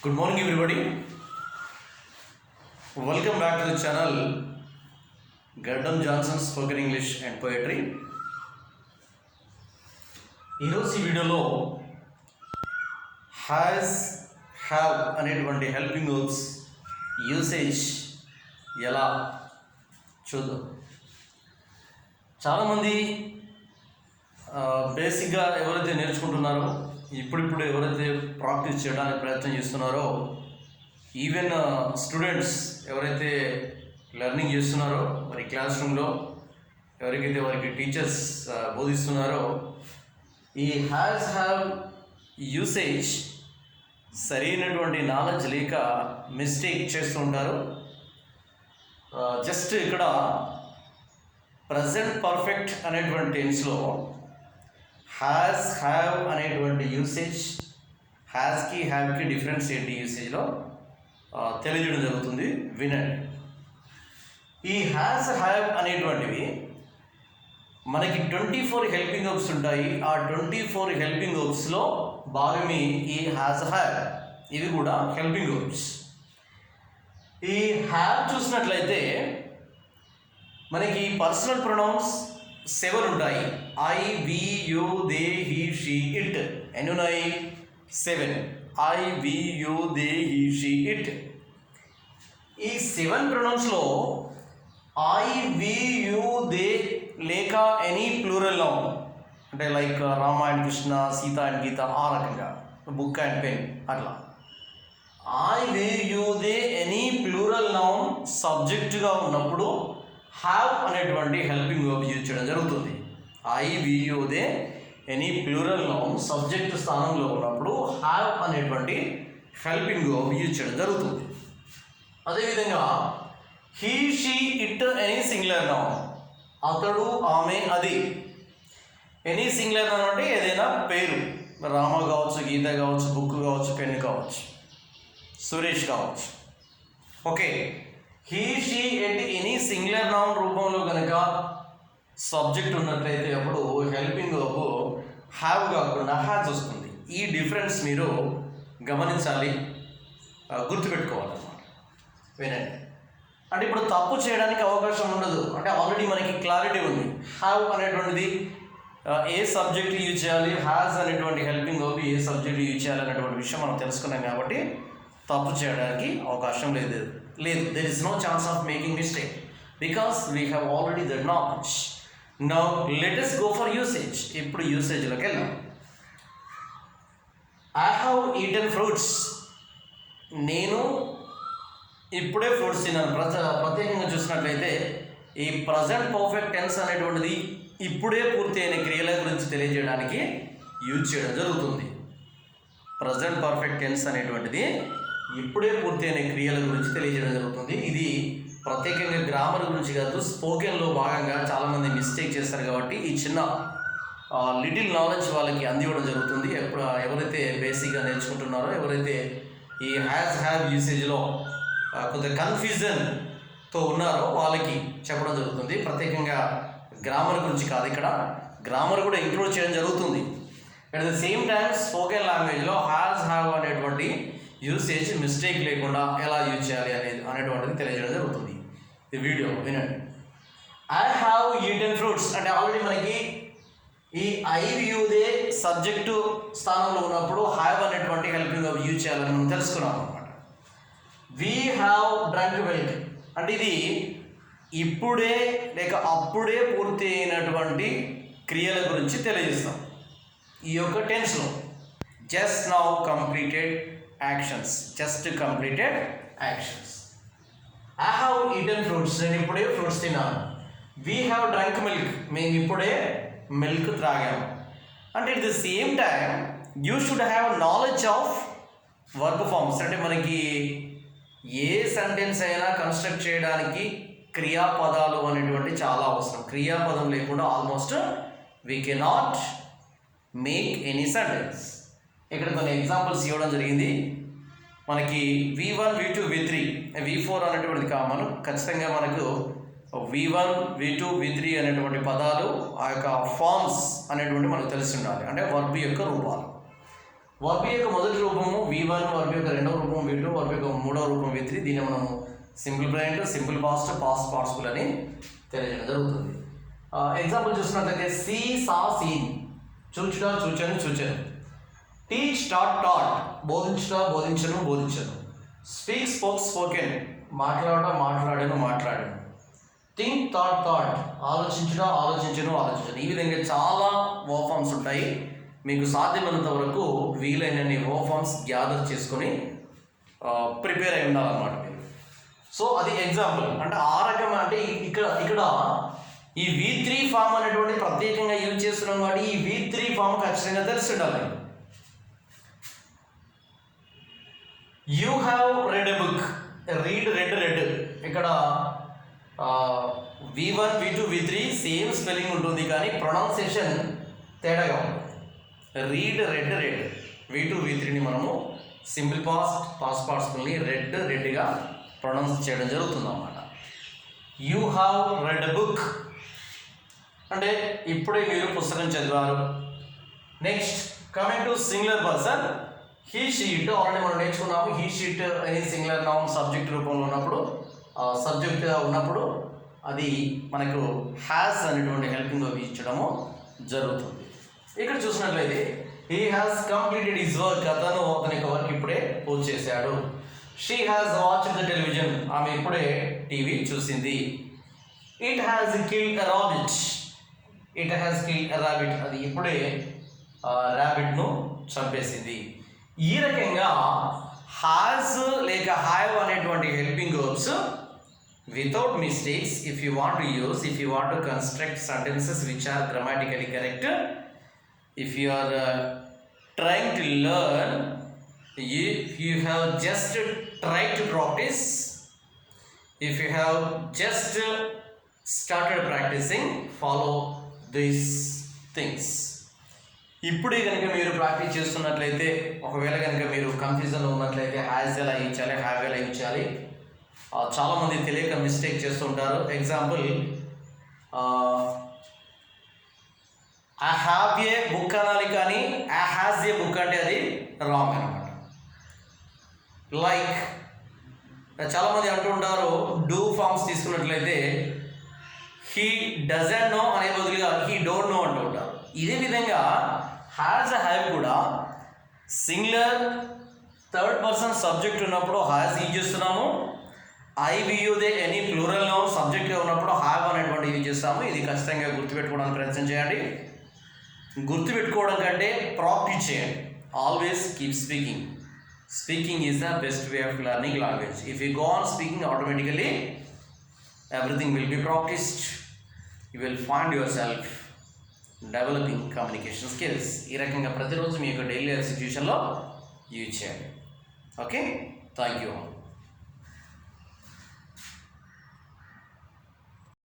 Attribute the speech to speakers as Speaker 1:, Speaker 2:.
Speaker 1: Good morning everybody. Welcome back to the channel Gardam Johnson Spoken English and Poetry. ఈరోజు ఈ వీడియోలో has have అనేటువంటి helping verbs usage ఎలా చూద్దాం. చాలామంది బేసిక్గా ఎవరైతే నేర్చుకుంటున్నారో ఇప్పుడిప్పుడు ఎవరైతే ప్రాక్టీస్ చేయడానికి ప్రయత్నం చేస్తున్నారో ఈవెన్ స్టూడెంట్స్ ఎవరైతే లెర్నింగ్ చేస్తున్నారో మరి క్లాస్ రూమ్లో ఎవరికైతే వారికి టీచర్స్ బోధిస్తున్నారో ఈ హ్యాస్ హ్యావ్ యూసేజ్ సరైనటువంటి నాలెడ్జ్ లేక మిస్టేక్ చేస్తూ ఉంటారు. జస్ట్ ఇక్కడ ప్రజెంట్ పర్ఫెక్ట్ అనేటువంటి టెన్స్లో హ్యాస్ హ్యావ్ అనేటువంటి యూసేజ్ హ్యాస్కి హ్యావ్కి డిఫరెన్స్ ఏంటి యూసేజ్లో తెలియజేయడం జరుగుతుంది. వినండి. ఈ హ్యాస్ హ్యావ్ అనేటువంటివి మనకి 24 హెల్పింగ్ వర్బ్స్ ఉంటాయి. ఆ 24 హెల్పింగ్ వర్బ్స్లో భాగమే ఈ హ్యాస్ హ్యావ్. ఇవి కూడా హెల్పింగ్ వర్బ్స్. ఈ హ్యావ్ చూసినట్లయితే మనకి పర్సనల్ ప్రొనౌన్స్ 7 ఉంటాయి. I, we, you, they, he, she, it. ఎన్ని ఉన్నాయి? 7. I, we, you, they, he, she, it. ఈ 7 ప్రొనౌన్స్లో ఐ, వి, యు, దే లేక ఎనీ ప్లూరల్ నౌన్ అంటే like Rama and Krishna, Sita and Geeta, ఆ రకంగా బుక్ అండ్ పెన్ అట్లా I, we, you, they any plural noun సబ్జెక్టుగా ఉన్నప్పుడు హ్యావ్ అనేటువంటి హెల్పింగ్ వర్బ్ యూజ్ చేయడం జరుగుతుంది. I, we, you, they any plural noun subject స్థానంలో ఉన్నప్పుడు హ్యావ్ అనేటువంటి హెల్పింగ్ వర్బ్ యూజ్ చేయడం జరుగుతుంది. అదేవిధంగా he, she, it any singular noun అతడు, ఆమె, అది. ఎనీ సింగులర్ నౌన్ అంటే ఏదైనా పేరు, రామ కావచ్చు, గీత కావచ్చు, బుక్ కావచ్చు, పెన్ కావచ్చు, సురేష్ కావచ్చు. Okay, he, she and any singular noun రూపంలో కనుక సబ్జెక్ట్ ఉన్నట్లయితే అప్పుడు హెల్పింగ్ వర్బ్ హ్యావ్ కాకుండా హ్యాజ్ వస్తుంది. ఈ డిఫరెన్స్ మీరు గమనించాలి, గుర్తుపెట్టుకోవాలన్నమాట. వినండి. అంటే ఇప్పుడు తప్పు చేయడానికి అవకాశం ఉండదు. అంటే ఆల్రెడీ మనకి క్లారిటీ ఉంది. హ్యావ్ అనేటువంటిది ఏ సబ్జెక్ట్ యూజ్ చేయాలి, హ్యాజ్ అనేటువంటి హెల్పింగ్ వర్బ్ ఏ సబ్జెక్ట్ యూజ్ చేయాలి అనేటువంటి విషయం మనం తెలుసుకున్నాం కాబట్టి తప్పు చేయడానికి అవకాశం లేదు. There is no chance of making mistake because we have already the knowledge. Now let us go for usage. ఇప్పుడు యూసేజ్లోకి వెళ్దాం. I have eaten fruits. నేను ఇప్పుడే ఫ్రూట్స్ తిన్నాను. ప్రత్యేకంగా చూసినట్లయితే ఈ ప్రజెంట్ పర్ఫెక్ట్ టెన్స్ అనేటువంటిది ఇప్పుడే పూర్తి అయిన క్రియల గురించి తెలియజేయడానికి యూజ్ చేయడం జరుగుతుంది. ప్రజెంట్ పర్ఫెక్ట్ టెన్స్ అనేటువంటిది ఇప్పుడే పూర్తి అయిన క్రియల గురించి తెలియజేయడం జరుగుతుంది. ఇది ప్రత్యేకంగా గ్రామర్ గురించి కాదు, స్పోకెన్లో భాగంగా చాలామంది మిస్టేక్ చేస్తారు కాబట్టి ఈ చిన్న లిటిల్ నాలెడ్జ్ వాళ్ళకి అందివ్వడం జరుగుతుంది. ఎవరైతే బేసిక్గా నేర్చుకుంటున్నారో, ఎవరైతే ఈ హ్యాస్ హ్యావ్ యూసేజ్లో కొంత కన్ఫ్యూజన్తో ఉన్నారో వాళ్ళకి చెప్పడం జరుగుతుంది. ప్రత్యేకంగా గ్రామర్ గురించి కాదు, ఇక్కడ గ్రామర్ కూడా ఇంక్లూడ్ చేయడం జరుగుతుంది. At the same time spoken లాంగ్వేజ్లో హ్యాస్ హ్యావ్ అనేటువంటి యూసేజ్ మిస్టేక్ లేకుండా ఎలా యూజ్ చేయాలి అనేటువంటిది తెలియజేయడం జరుగుతుంది. ఈ వీడియో వినండి. ఐ హ్యావ్ ఈటెన్ ఫ్రూట్స్ అంటే ఆల్రెడీ మనకి ఈ ఐ, యు, దే సబ్జెక్టు స్థానంలో ఉన్నప్పుడు హ్యావ్ అనేటువంటి హెల్పింగ్ వర్బ్ యూజ్ చేయాలని మనం తెలుసుకున్నాం అనమాట. వి హ్యావ్ డ్రంక్ మిల్క్ అంటే ఇది ఇప్పుడే లేక అప్పుడే పూర్తి అయినటువంటి క్రియల గురించి తెలియజేస్తాం. ఈ యొక్క టెన్స్లో just now completed actions, just completed actions. I have eaten fruits నేను ఇప్పుడే ఫ్రూట్స్ తిన్నాను. వీ హ్యావ్ డ్రంక్ మిల్క్ మేము ఇప్పుడే మిల్క్ త్రాగాము. అంటే at the same time you should have knowledge of verb forms. అంటే మనకి ఏ సెంటెన్స్ అయినా కన్స్ట్రక్ట్ చేయడానికి క్రియాపదాలు అనేటువంటి చాలా అవసరం. క్రియాపదం లేకుండా almost we cannot make any sentence. ఇక్కడ కొన్ని ఎగ్జాంపుల్స్ ఇవ్వడం జరిగింది. మనకి V1, V2, V3, V4 అనేటువంటిది కామన్. ఖచ్చితంగా మనకు V1, V2, V3 అనేటువంటి పదాలు ఆ యొక్క ఫార్మ్స్ అనేటువంటి మనకు తెలిసి ఉండాలి. అంటే వర్బ్ యొక్క రూపాలు. వర్బ్ యొక్క మొదటి రూపము V1, వర్బ్ యొక్క రెండవ రూపం V2, వర్బ్ యొక్క మూడవ రూపం V3. దీన్ని మనము simple present, simple past, past participle అని తెలియజేయడం జరుగుతుంది. ఎగ్జాంపుల్ చూసినట్లయితే సీ, సా, సీన్, చూచుట, చూచాను, చూచాను. టీచ్, టాట్, టాట్, బోధించుట, బోధించను, బోధించను. స్పీక్, స్పోక్, స్పోకెన్, మాట్లాడటం, మాట్లాడాను, మాట్లాడాను. థింక్, థాట్, థాట్, ఆలోచించుట, ఆలోచించను, ఆలోచించను. ఈ విధంగా చాలా వర్బ్ ఫామ్స్ ఉంటాయి. మీకు సాధ్యమైనంత వరకు వీలైనన్ని వర్బ్ ఫామ్స్ గ్యాదర్ చేసుకొని ప్రిపేర్ అయి ఉండాలన్నమాట మీరు. సో అది ఎగ్జాంపుల్. అంటే ఆ రకం అంటే ఇక్కడ ఈ V3 ఫామ్ అనేటువంటి ప్రత్యేకంగా యూజ్ చేస్తున్నాం కాబట్టి ఈ V3 ఫామ్ ఖచ్చితంగా తెలిసి ఉండాలి. You have read a book, read, red, red. ఇక్కడ V1, V2, V3 same spelling ఉంటుంది కానీ ప్రొనౌన్సియేషన్ తేడాగా ఉంటుంది. Read, red, red. V2, V3ని మనము సింపుల్ పాస్ట్, పాస్ట్ పార్టిసిపుల్ని రెడ్, రెడ్గా ప్రొనౌన్స్ చేయడం జరుగుతుంది అన్నమాట. You have read a book అంటే ఇప్పుడే మీరు పుస్తకం చదివారు. Next coming to singular person, he, sheet. Already మనం నేర్చుకున్నాము. హీ, షీట్ అనేది సింగులర్ నౌన్ సబ్జెక్ట్ రూపంలో ఉన్నప్పుడు, సబ్జెక్ట్గా ఉన్నప్పుడు అది మనకు హ్యాస్ అనేటువంటి హెల్పింగ్ వర్బ్ ఇచ్చడము జరుగుతుంది. ఇక్కడ చూసినట్లయితే he has completed his work, అతని యొక్క వర్క్ ఇప్పుడే పూర్తి చేశాడు. She has watched the television, ఆమె ఇప్పుడే టీవీ చూసింది. It has killed a rabbit, it has killed a rabbit, అది ఇప్పుడే ర్యాబిట్ను చంపేసింది. ఈ రకంగా హ్యాస్ లేక హ్యావ్ అనేటువంటి helping verbs without mistakes, if you want to construct sentences which are grammatically correct, if you are trying to learn, if you have just tried to practice, if you have just started practicing, follow these things. ఇప్పుడే కనుక మీరు practice చేస్తున్నట్లయితే, ఒకవేళ కనుక మీరు కన్ఫ్యూజన్లో ఉన్నట్లయితే has ఎలా ఇచ్చాలి, హ్యావ్ ఎలా ఇచ్చాలి, చాలామంది తెలియక మిస్టేక్ చేస్తుంటారు. Example, I have a book అనాలి కానీ ఐ హ్యాస్ ఏ బుక్ అంటే అది రాంగ్ అనమాట. లైక్ చాలామంది అంటుంటారు డూ ఫార్మ్స్ తీసుకున్నట్లయితే హీ డజంట్ నో అనే బదులుగా హీ డోంట్ నో అంటూ ఉంటారు. ఇదే విధంగా హ్యాస్ హ్యావ్ కూడా సింగులర్ థర్డ్ పర్సన్ సబ్జెక్ట్ ఉన్నప్పుడు హ్యాస్ యూజ్ చేస్తున్నాము. ఐవియుదే ఎనీ ప్లూరల్ నౌన్ సబ్జెక్ట్గా ఉన్నప్పుడు హ్యావ్ అనేటువంటి యూజ్ చేస్తాము. ఇది ఖచ్చితంగా గుర్తుపెట్టుకోవడానికి ప్రయత్నం చేయండి. గుర్తుపెట్టుకోవడం కంటే ప్రాక్టీస్ చేయండి. Always keep speaking. Speaking is the best way of learning language. If you go on speaking, automatically everything will be practised. You will find yourself developing communication skills. ఈ రకంగా ప్రతిరోజు మీ యొక్క డైలీ సిచ్యుయేషన్లో use చేయండి. Okay, thank you.